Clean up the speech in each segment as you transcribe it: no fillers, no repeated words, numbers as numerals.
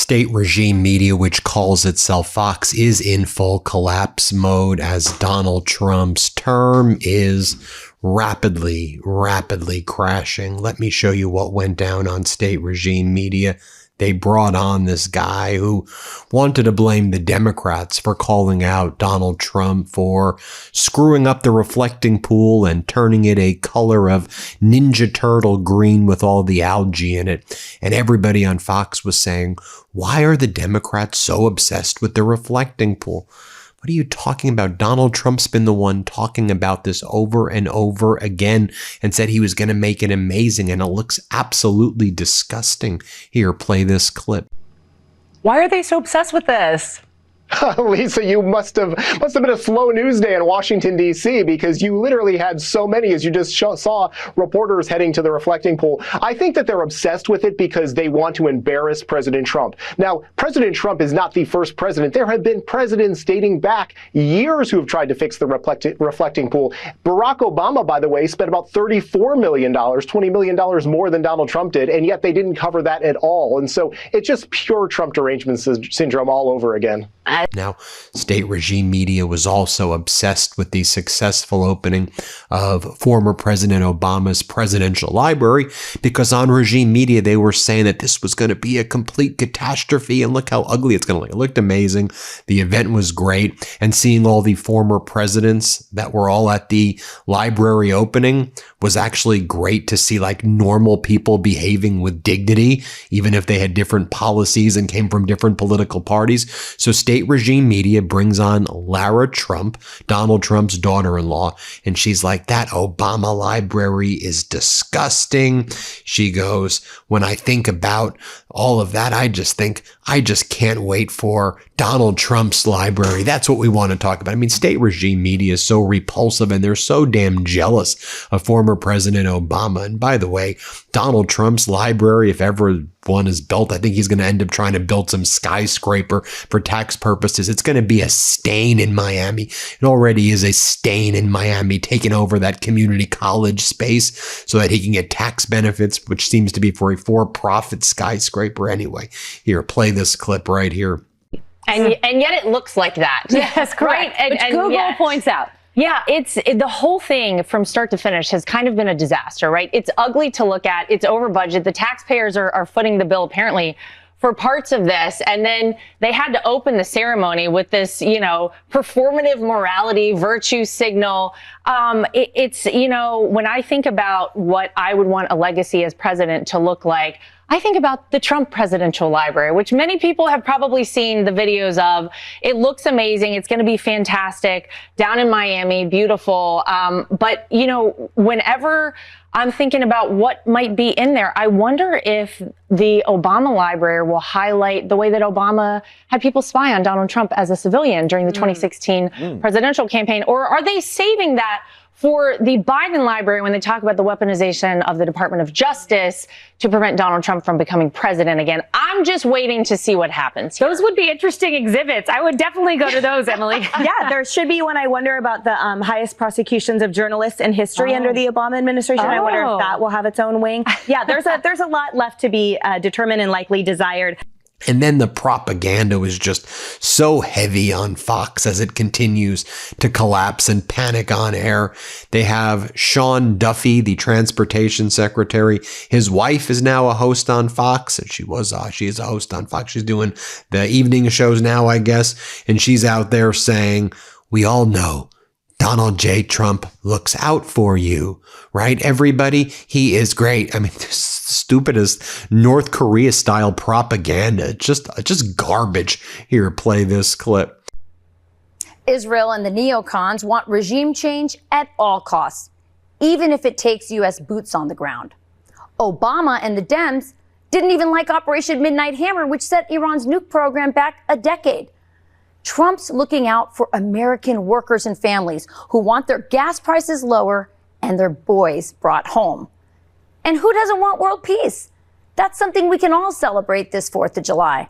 State regime media, which calls itself Fox, is in full collapse mode as Donald Trump's term is rapidly crashing. Let me show you what went down on state regime media. They brought on this guy who wanted to blame the Democrats for calling out Donald Trump for screwing up the reflecting pool and turning it a color of Ninja Turtle green with all the algae in it. And everybody on Fox was saying, why are the Democrats so obsessed with the reflecting pool? What are you talking about? Donald Trump's been the one talking about this over and over again and said he was going to make it amazing, and it looks absolutely disgusting. Here, play this clip. Why are they so obsessed with this? Lisa, you must have been a slow news day in Washington, D.C., because you literally had so many, as you just saw, reporters heading to the reflecting pool. I think that they're obsessed with it because they want to embarrass President Trump. Now, President Trump is not the first president. There have been presidents dating back years who have tried to fix the reflecting pool. Barack Obama, by the way, spent about $34 million, $20 million more than Donald Trump did, and yet they didn't cover that at all. And so it's just pure Trump derangement syndrome all over again. Now, state regime media was also obsessed with the successful opening of former President Obama's presidential library, because on regime media, they were saying that this was going to be a complete catastrophe and look how ugly it's going to look. It looked amazing. The event was great. And seeing all the former presidents that were all at the library opening was actually great to see, like normal people behaving with dignity, even if they had different policies and came from different political parties. So state regime media brings on Lara Trump, Donald Trump's daughter-in-law, and she's like, that Obama library is disgusting. She goes, when I think about all of that, I just think, I just can't wait for Donald Trump's library. That's what we want to talk about. I mean, state regime media is so repulsive, and they're so damn jealous of former President Obama. And by the way, Donald Trump's library, if ever one is built, I think he's going to end up trying to build some skyscraper for tax purposes. It's going to be a stain in Miami. It already is a stain in Miami, taking over that community college space so that he can get tax benefits, which seems to be for a for-profit skyscraper anyway. Here, play this clip right here. And yet it looks like that. Yes, correct. Right? Which Google points out. Yeah, the whole thing from start to finish has kind of been a disaster, right? It's ugly to look at. It's over budget. The taxpayers are footing the bill, apparently, for parts of this. And then they had to open the ceremony with this, performative morality, virtue signal. When I think about what I would want a legacy as president to look like, I think about the Trump Presidential Library, which many people have probably seen the videos of. It looks amazing. It's going to be fantastic down in Miami, beautiful. But whenever I'm thinking about what might be in there, I wonder if the Obama Library will highlight the way that Obama had people spy on Donald Trump as a civilian during the 2016 presidential campaign. Or are they saving that for the Biden Library when they talk about the weaponization of the Department of Justice to prevent Donald Trump from becoming president again? I'm just waiting to see what happens here. Those would be interesting exhibits. I would definitely go to those, Emily. Yeah, there should be one. I wonder about the highest prosecutions of journalists in history under the Obama administration. I wonder if that will have its own wing. Yeah, there's a lot left to be determined and likely desired. And then the propaganda was just so heavy on Fox as it continues to collapse and panic on air. They have Sean Duffy, the transportation secretary. His wife is now a host on Fox. And she is a host on Fox. She's doing the evening shows now, I guess. And she's out there saying, we all know Donald J. Trump looks out for you, right? Everybody, he is great. I mean, this stupidest North Korea style propaganda. Just garbage. Here, play this clip. Israel and the neocons want regime change at all costs, even if it takes U.S. boots on the ground. Obama and the Dems didn't even like Operation Midnight Hammer, which set Iran's nuke program back a decade. Trump's looking out for American workers and families who want their gas prices lower and their boys brought home. And who doesn't want world peace? That's something we can all celebrate this 4th of July.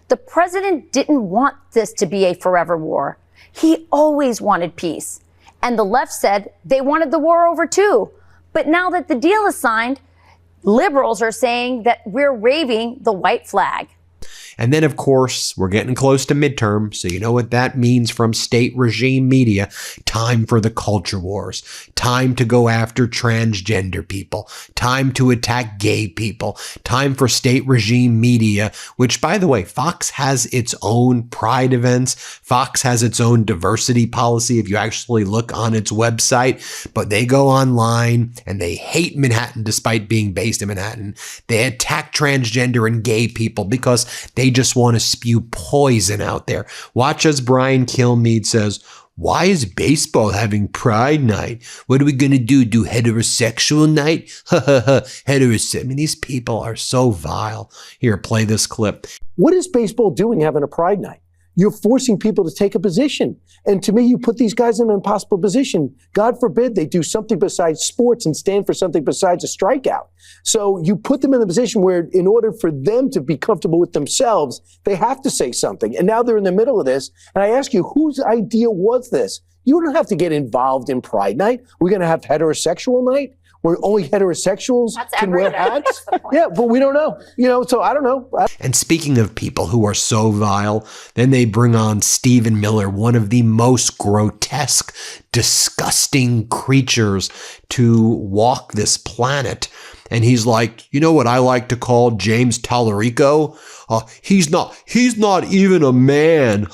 The president didn't want this to be a forever war. He always wanted peace. And the left said they wanted the war over too. But now that the deal is signed, liberals are saying that we're waving the white flag. And then, of course, we're getting close to midterm, so you know what that means from state regime media. Time for the culture wars. Time to go after transgender people. Time to attack gay people. Time for state regime media, which, by the way, Fox has its own pride events. Fox has its own diversity policy if you actually look on its website, but they go online and they hate Manhattan despite being based in Manhattan. They attack transgender and gay people because they just want to spew poison out there. Watch as Brian Kilmeade says, why is baseball having Pride Night? What are we going to do? Do heterosexual night? Ha ha ha, heterosexual. I mean, these people are so vile. Here, play this clip. What is baseball doing having a Pride Night? You're forcing people to take a position. And to me, you put these guys in an impossible position. God forbid they do something besides sports and stand for something besides a strikeout. So you put them in the position where in order for them to be comfortable with themselves, they have to say something. And now they're in the middle of this. And I ask you, whose idea was this? You don't have to get involved in Pride Night. We're going to have heterosexual night where only heterosexuals can wear hats. Yeah, but we don't know. So I don't know. And speaking of people who are so vile, then they bring on Stephen Miller, one of the most grotesque, disgusting creatures to walk this planet. And he's like, you know what I like to call James Tallarico? He's not even a man.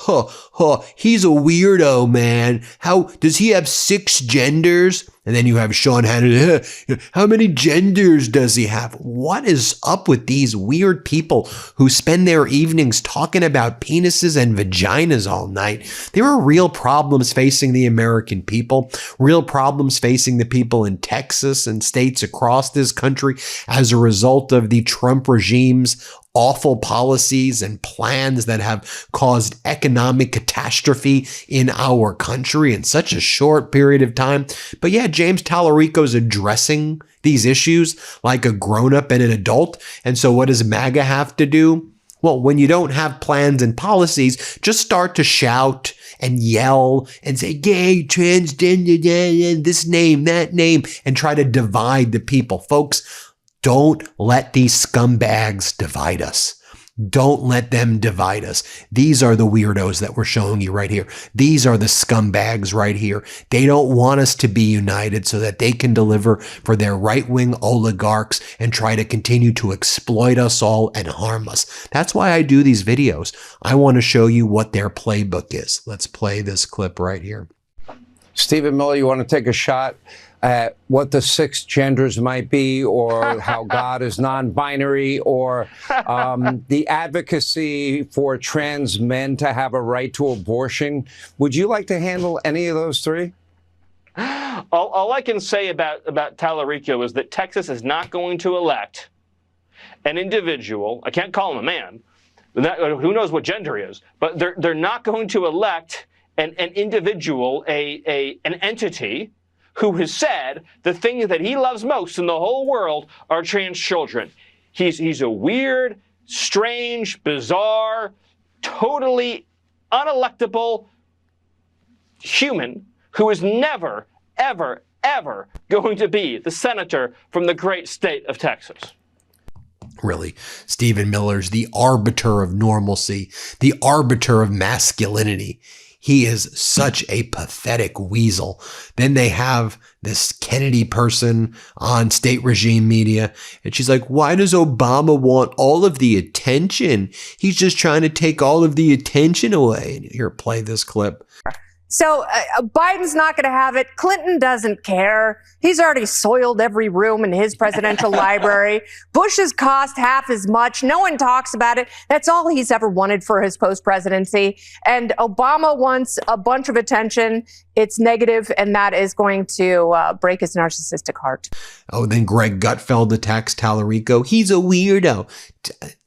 He's a weirdo, man. How does he have 6 genders? And then you have Sean Hannity. How many genders does he have? What is up with these weird people who spend their evenings talking about penises and vaginas all night? There are real problems facing the American people, real problems facing the people in Texas and states across this country as a result of the Trump regime's awful policies and plans that have caused economic catastrophe in our country in such a short period of time. But yeah, James Tallarico's addressing these issues like a grown-up and an adult. And so what does MAGA have to do? Well, when you don't have plans and policies, just start to shout and yell and say gay, transgender, this name, that name, and try to divide the people. Folks, don't let these scumbags divide us. Don't let them divide us. These are the weirdos that we're showing you right here. These are the scumbags right here. They don't want us to be united so that they can deliver for their right-wing oligarchs and try to continue to exploit us all and harm us. That's why I do these videos. I want to show you what their playbook is. Let's play this clip right here. Stephen Miller, you want to take a shot at what the 6 genders might be, or how God is non-binary, or the advocacy for trans men to have a right to abortion? Would you like to handle any of those 3? All I can say about Tallarico is that Texas is not going to elect an individual. I can't call him a man. Who knows what gender he is? But they're not going to elect an individual, an entity who has said the things that he loves most in the whole world are trans children. He's a weird, strange, bizarre, totally unelectable human who is never, ever, ever going to be the senator from the great state of Texas. Really, Stephen Miller's the arbiter of normalcy, the arbiter of masculinity. He is such a pathetic weasel. Then they have this Kennedy person on state regime media, and she's like, why does Obama want all of the attention? He's just trying to take all of the attention away. And here, play this clip. So Biden's not going to have it. Clinton doesn't care. He's already soiled every room in his presidential library. Bush's cost half as much. No one talks about it. That's all he's ever wanted for his post-presidency. And Obama wants a bunch of attention. It's negative, and that is going to break his narcissistic heart. Oh, then Greg Gutfeld attacks Tallarico. He's a weirdo.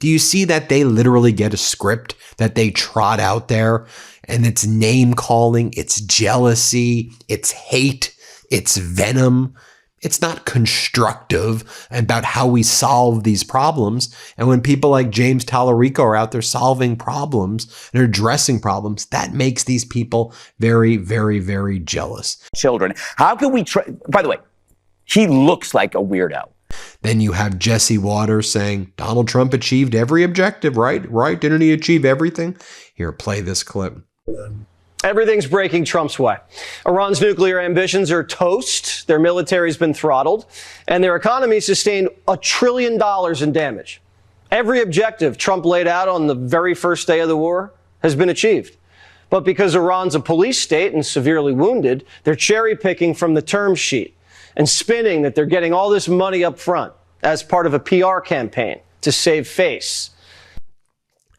Do you see that they literally get a script that they trot out there? And it's name calling, it's jealousy, it's hate, it's venom. It's not constructive about how we solve these problems. And when people like James Tallarico are out there solving problems and addressing problems, that makes these people very, very, very jealous. Children. How can we by the way, he looks like a weirdo. Then you have Jesse Waters saying Donald Trump achieved every objective, right? Right? Didn't he achieve everything? Here, play this clip. Everything's breaking Trump's way. Iran's nuclear ambitions are toast, their military's been throttled, and their economy sustained $1 trillion in damage. Every objective Trump laid out on the very first day of the war has been achieved. But because Iran's a police state and severely wounded, they're cherry picking from the term sheet and spinning that they're getting all this money up front as part of a PR campaign to save face.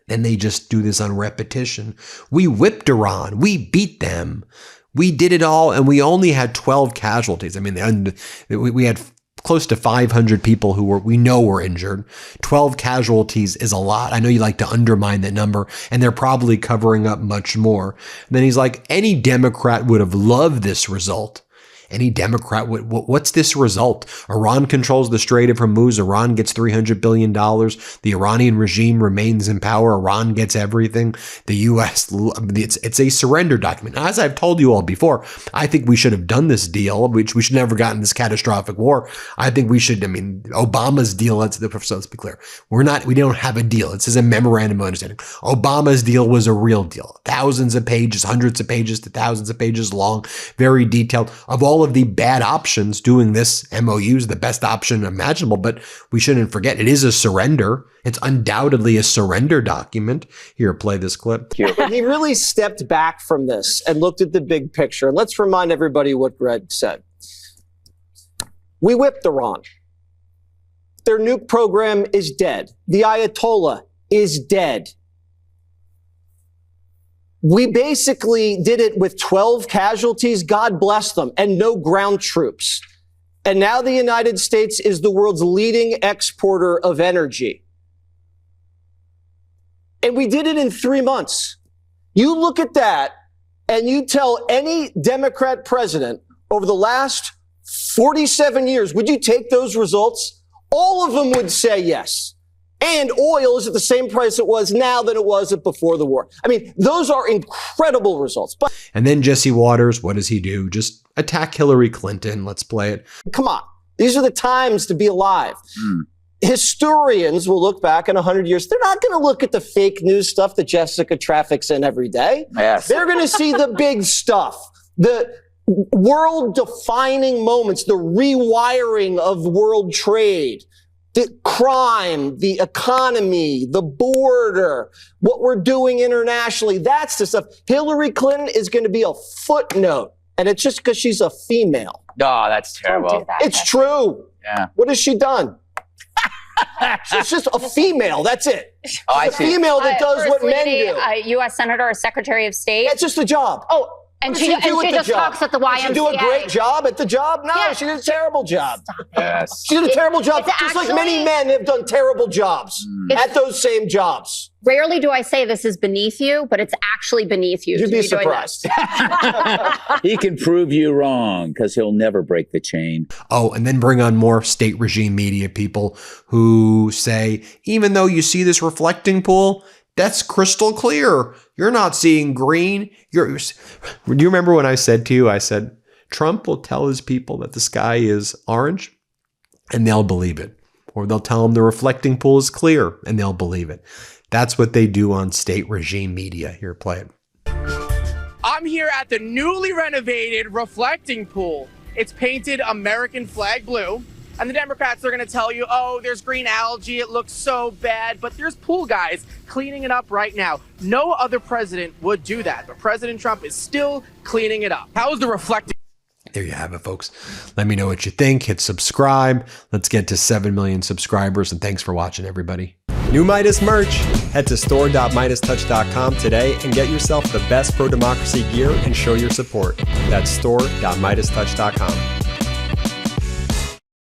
And they just do this on repetition. We whipped Iran. We beat them. We did it all, and we only had 12 casualties. I mean, we had close to 500 people who we know were injured. 12 casualties is a lot. I know you like to undermine that number, and they're probably covering up much more. And then he's like, any Democrat would have loved this result. Any Democrat would, what's this result? Iran controls the Strait of Hormuz. Iran gets $300 billion. The Iranian regime remains in power. Iran gets everything. The U.S., it's a surrender document. As I've told you all before, I think we should have done this deal, which we should never gotten this catastrophic war. I think we should, Obama's deal, let's be clear. We don't have a deal. It says a memorandum of understanding. Obama's deal was a real deal. Thousands of pages, hundreds of pages to thousands of pages long, very detailed. Of all of the bad options, doing this MOU is the best option imaginable, but we shouldn't forget it is a surrender. It's undoubtedly a surrender document. Here, play this clip. He really stepped back from this and looked at the big picture. And let's remind everybody what Greg said. We whipped Iran. Their nuke program is dead. The Ayatollah is dead. We basically did it with 12 casualties, God bless them, and no ground troops. And now the United States is the world's leading exporter of energy. And we did it in 3 months. You look at that and you tell any Democrat president over the last 47 years, would you take those results? All of them would say yes. And oil is at the same price it was now than it was before the war. I mean, those are incredible results. But and then Jesse Waters, what does he do? Just attack Hillary Clinton. Let's play it. Come on. These are the times to be alive. Historians will look back in 100 years. They're not going to look at the fake news stuff that Jessica traffics in every day. Yes. They're going to see the big stuff, the world-defining moments, the rewiring of world trade, the crime, the economy, the border, what we're doing internationally. That's the stuff. Hillary Clinton is going to be a footnote, and it's just because she's a female. Oh, that's terrible. Don't do that. It's true. Yeah. What has she done? She's just a female. That's it. She's I a see. female that does what men do. U.S. Senator or Secretary of State. That's just a job. Oh, and she just talks at the YMCA. Did she do a great job at the job? No, Yeah. she did a terrible job. Yes. She did a terrible job, it's just like actually- many men have done terrible jobs at those same jobs. Rarely do I say this is beneath you, but it's actually beneath you. You'd to be doing surprised. He can prove you wrong because he'll never break the chain. Oh, and then bring on more state regime media people who say, even though you see this reflecting pool, that's crystal clear. You're not seeing green. Do you remember when I said to you, I said, Trump will tell his people that the sky is orange and they'll believe it. Or they'll tell them the reflecting pool is clear and they'll believe it. That's what they do on state regime media. Here, play it. I'm here at the newly renovated reflecting pool. It's painted American flag blue. And the Democrats are going to tell you, oh, there's green algae. It looks so bad. But there's pool guys cleaning it up right now. No other president would do that. But President Trump is still cleaning it up. How is the reflecting? There you have it, folks. Let me know what you think. Hit subscribe. Let's get to 7 million subscribers. And thanks for watching, everybody. New Meidas merch. Head to store.MeidasTouch.com today and get yourself the best pro-democracy gear and show your support. That's store.MeidasTouch.com.